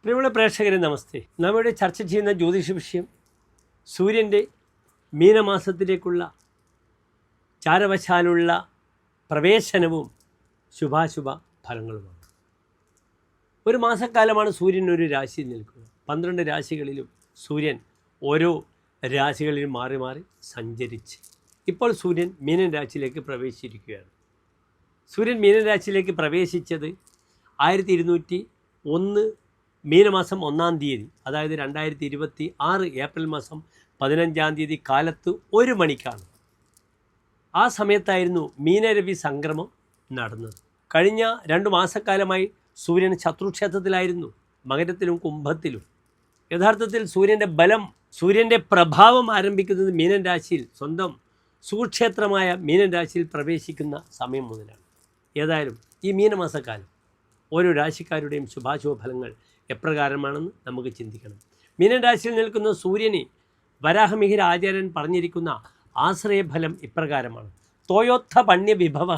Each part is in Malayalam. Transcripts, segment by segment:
പ്രിയമുള്ള പ്രേക്ഷകരെ നമസ്തേ. നമ്മുടെ ചർച്ച ചെയ്യുന്ന ജ്യോതിഷ വിഷയം സൂര്യൻ്റെ മീനമാസത്തിലേക്കുള്ള ചാരവശാലുള്ള പ്രവേശനവും ശുഭാശുഭ ഫലങ്ങളുമാണ്. ഒരു മാസക്കാലമാണ് സൂര്യൻ ഒരു രാശിയിൽ നിൽക്കുക. 12 രാശികളിലും സൂര്യൻ ഓരോ രാശികളിലും മാറി മാറി സഞ്ചരിച്ച് ഇപ്പോൾ സൂര്യൻ മീനൻ രാശിയിലേക്ക് പ്രവേശിച്ചിരിക്കുകയാണ്. സൂര്യൻ മീനൻ രാശിയിലേക്ക് പ്രവേശിച്ചത് 1201 മീനമാസം 1-ാം തീയതി, അതായത് 2026 ഏപ്രിൽ മാസം 15-ാം തീയതി കാലത്ത് 1 മണിക്കാണ്. ആ സമയത്തായിരുന്നു മീനരവി സംക്രമം നടന്നത്. കഴിഞ്ഞ 2 മാസക്കാലമായി സൂര്യൻ ശത്രുക്ഷേത്രത്തിലായിരുന്നു, മകരത്തിലും കുംഭത്തിലും. യഥാർത്ഥത്തിൽ സൂര്യൻ്റെ ബലം, സൂര്യൻ്റെ പ്രഭാവം ആരംഭിക്കുന്നത് മീനൻ രാശിയിൽ, സ്വന്തം സുക്ഷേത്രമായ മീനൻ രാശിയിൽ പ്രവേശിക്കുന്ന സമയം മുതലാണ്. ഏതായാലും ഈ മീനമാസക്കാലം ഓരോ രാശിക്കാരുടെയും ശുഭാശുഭ ഫലങ്ങൾ എപ്രകാരമാണെന്ന് നമുക്ക് ചിന്തിക്കണം. മീനൻ രാശിയിൽ നിൽക്കുന്ന സൂര്യന് വരാഹമിഹിര ആചാര്യൻ പറഞ്ഞിരിക്കുന്ന ആശ്രയഫലം ഇപ്രകാരമാണ്: തോയോത്ഥ പണ്യ വിഭവ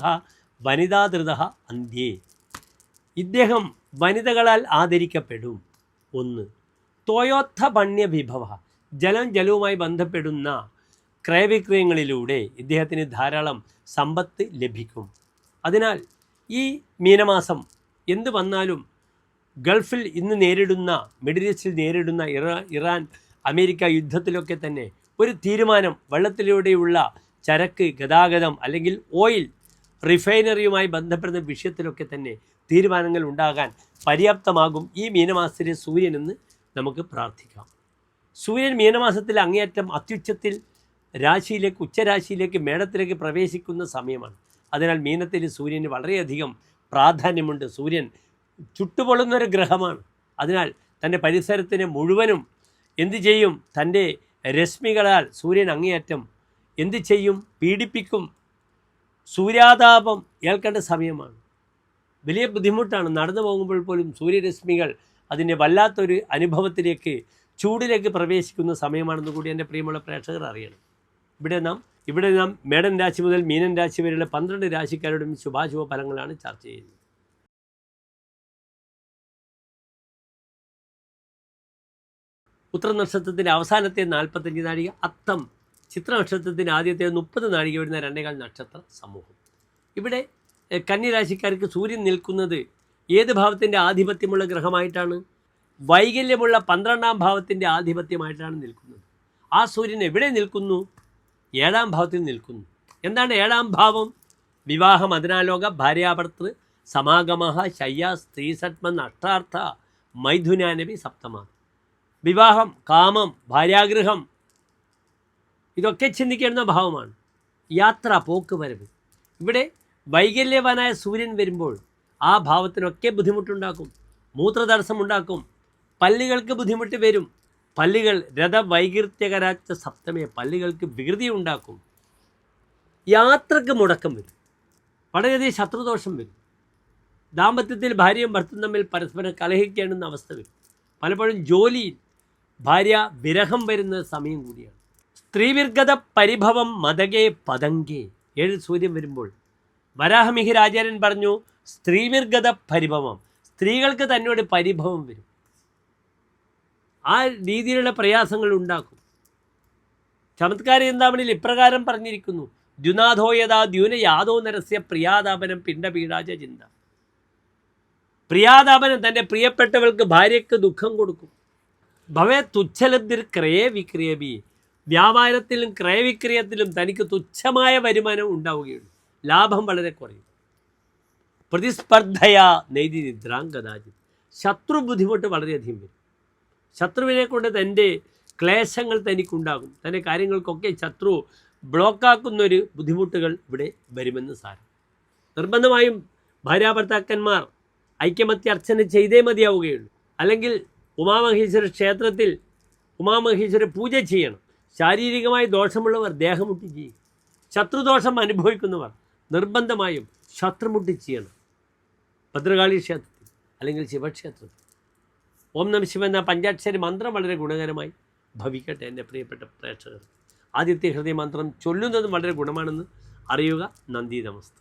വനിതാധൃത അന്ത്യേ. ഇദ്ദേഹം വനിതകളാൽ ആദരിക്കപ്പെടും. 1. തോയോത്ഥ പണ്യ വിഭവ, ജലവുമായി ബന്ധപ്പെടുന്ന ക്രയവിക്രയങ്ങളിലൂടെ ഇദ്ദേഹത്തിന് ധാരാളം സമ്പത്ത് ലഭിക്കും. അതിനാൽ ഈ മീനമാസം എന്ത് വന്നാലും ഗൾഫിൽ ഇന്ന് നേരിടുന്ന, മിഡിൽ ഈസ്റ്റിൽ നേരിടുന്ന ഇറാൻ അമേരിക്ക യുദ്ധത്തിലൊക്കെ തന്നെ ഒരു തീരുമാനം, വെള്ളത്തിലൂടെയുള്ള ചരക്ക് ഗതാഗതം അല്ലെങ്കിൽ ഓയിൽ റിഫൈനറിയുമായി ബന്ധപ്പെടുന്ന വിഷയത്തിലൊക്കെ തന്നെ തീരുമാനങ്ങൾ ഉണ്ടാകാൻ പര്യാപ്തമാകും ഈ മീനമാസത്തിലെ സൂര്യനെന്ന് നമുക്ക് പ്രാർത്ഥിക്കാം. സൂര്യൻ മീനമാസത്തിൽ അങ്ങേയറ്റം അത്യുച്ചത്തിൽ രാശിയിലേക്ക്, ഉച്ചരാശിയിലേക്ക്, മേടത്തിലേക്ക് പ്രവേശിക്കുന്ന സമയമാണ്. അതിനാൽ മീനത്തിൽ സൂര്യന് വളരെയധികം പ്രാധാന്യമുണ്ട്. സൂര്യൻ ചുട്ടുപൊള്ളുന്നൊരു ഗ്രഹമാണ്. അതിനാൽ തൻ്റെ പരിസരത്തിനെ മുഴുവനും എന്തു ചെയ്യും? തൻ്റെ രശ്മികളാൽ സൂര്യൻ അങ്ങേയറ്റം എന്ത് ചെയ്യും? പീഡിപ്പിക്കും. സൂര്യാതാപം ഏൽക്കേണ്ട സമയമാണ്. വലിയ ബുദ്ധിമുട്ടാണ്. നടന്നു പോകുമ്പോൾ പോലും സൂര്യരശ്മികൾ അതിൻ്റെ വല്ലാത്തൊരു അനുഭവത്തിലേക്ക്, ചൂടിലേക്ക് പ്രവേശിക്കുന്ന സമയമാണെന്ന് കൂടി എൻ്റെ പ്രിയമുള്ള പ്രേക്ഷകർ അറിയണം. ഇവിടെ നാം മേടൻ രാശി മുതൽ മീനൻ രാശി വരെയുള്ള 12 രാശിക്കാരുടെയും ശുഭാശുഭ ഫലങ്ങളാണ് ചർച്ച ചെയ്യുന്നത്. ഉത്തര നക്ഷത്രത്തിൻ്റെ അവസാനത്തെ 45 നാഴിക, അത്തം ചിത്ര നക്ഷത്രത്തിൻ്റെ ആദ്യത്തെ 30 നാഴിക വരുന്ന 2.25 നക്ഷത്ര സമൂഹം. ഇവിടെ കന്യരാശിക്കാർക്ക് സൂര്യൻ നിൽക്കുന്നത് ഏത് ഭാവത്തിൻ്റെ ആധിപത്യമുള്ള ഗ്രഹമായിട്ടാണ്? വൈകല്യമുള്ള 12-ാം ഭാവത്തിൻ്റെ ആധിപത്യമായിട്ടാണ് നിൽക്കുന്നത്. ആ സൂര്യൻ എവിടെ നിൽക്കുന്നു? 7-ാം ഭാവത്തിൽ നിൽക്കുന്നു. എന്താണ് 7-ാം ഭാവം? വിവാഹം, അദനാലോക, ഭാര്യാഭർത്തൃ സമാഗമ, ശയ്യ, സ്ത്രീസത്മ, നഷ്ടാർത്ഥ, മൈഥുനാനവി, സപ്തമ. വിവാഹം, കാമം, ഭാര്യാഗൃഹം, ഇതൊക്കെ ചിന്തിക്കേണ്ട ഭാവമാണ്. യാത്ര, പോക്ക് വരവ്. ഇവിടെ വൈകല്യവാനായ സൂര്യൻ വരുമ്പോൾ ആ ഭാവത്തിനൊക്കെ ബുദ്ധിമുട്ടുണ്ടാക്കും. മൂത്രതടസ്സമുണ്ടാക്കും. പല്ലുകൾക്ക് ബുദ്ധിമുട്ട് വരും. പല്ലുകൾ രഥവൈകൃത്യകരാച്ച സപ്തമേ, പല്ലുകൾക്ക് വികൃതി ഉണ്ടാക്കും. യാത്രക്ക് മുടക്കം വരും. വളരെയധികം ശത്രുദോഷം വരും. ദാമ്പത്യത്തിൽ ഭാര്യയും ഭർത്തയും തമ്മിൽ പരസ്പരം കലഹിക്കേണ്ടുന്ന അവസ്ഥ വരും. പലപ്പോഴും ജോലിയിൽ ഭാര്യ വിരഹം വരുന്ന സമയം കൂടിയാണ്. സ്ത്രീവിർഗത പരിഭവം മതകേ പതങ്കേ. 7 സൂര്യൻ വരുമ്പോൾ വരാഹമിഹിരാചാര്യൻ പറഞ്ഞു, സ്ത്രീവിർഗത പരിഭവം, സ്ത്രീകൾക്ക് തന്നോട് പരിഭവം വരും. ആ രീതിയിലുള്ള പ്രയാസങ്ങൾ ഉണ്ടാക്കും. ചമത്കാര ചിന്താമണിയിൽ ഇപ്രകാരം പറഞ്ഞിരിക്കുന്നു: ദ്യുനാഥോയതാ ദ്യൂന യാദോ നരസ്യ പ്രിയാതാപനം പിണ്ടപീഡാച ചിന്ത. പ്രിയാതാപനം, തൻ്റെ പ്രിയപ്പെട്ടവൾക്ക്, ഭാര്യയ്ക്ക് ദുഃഖം കൊടുക്കും. ഭവേ തുച്ഛലബ്ധിർ ക്രയേ വിക്രിയബി. വ്യാപാരത്തിലും ക്രയവിക്രയത്തിലും തനിക്ക് തുച്ഛമായ വരുമാനം ഉണ്ടാവുകയുള്ളൂ. ലാഭം വളരെ കുറയും. പ്രതിസ്പർദ്ധയാ നെയ്തി നിദ്രാങ്കദാജി. ശത്രു ബുദ്ധിമുട്ട് വളരെയധികം വരും. ശത്രുവിനെ കൊണ്ട് തൻ്റെ ക്ലേശങ്ങൾ തനിക്കുണ്ടാകും. തൻ്റെ കാര്യങ്ങൾക്കൊക്കെ ശത്രു ബ്ലോക്കാക്കുന്നൊരു ബുദ്ധിമുട്ടുകൾ ഇവിടെ വരുമെന്ന് സാരം. നിർബന്ധമായും ഭാര്യാഭർത്താക്കന്മാർ ഐക്യമത്യ അർച്ചന ചെയ്തേ മതിയാവുകയുള്ളൂ. അല്ലെങ്കിൽ ഉമാമഹേശ്വര ക്ഷേത്രത്തിൽ ഉമാമഹേശ്വര പൂജ ചെയ്യണം. ശാരീരികമായി ദോഷമുള്ളവർ ദേഹമുട്ടി ചെയ്യും. ശത്രുദോഷം അനുഭവിക്കുന്നവർ നിർബന്ധമായും ശത്രുമുട്ടി ചെയ്യണം. ഭദ്രകാളി ക്ഷേത്രത്തിൽ അല്ലെങ്കിൽ ശിവക്ഷേത്രത്തിൽ. ഓം നമ ശിവ എന്ന പഞ്ചാക്ഷരി മന്ത്രം വളരെ ഗുണകരമായി ഭവിക്കട്ടെ എൻ്റെ പ്രിയപ്പെട്ട പ്രേക്ഷകർ. ആദ്യത്തെ ഹൃദയമന്ത്രം ചൊല്ലുന്നതും വളരെ ഗുണമാണെന്ന് അറിയുക. നന്ദി, നമസ്തേ.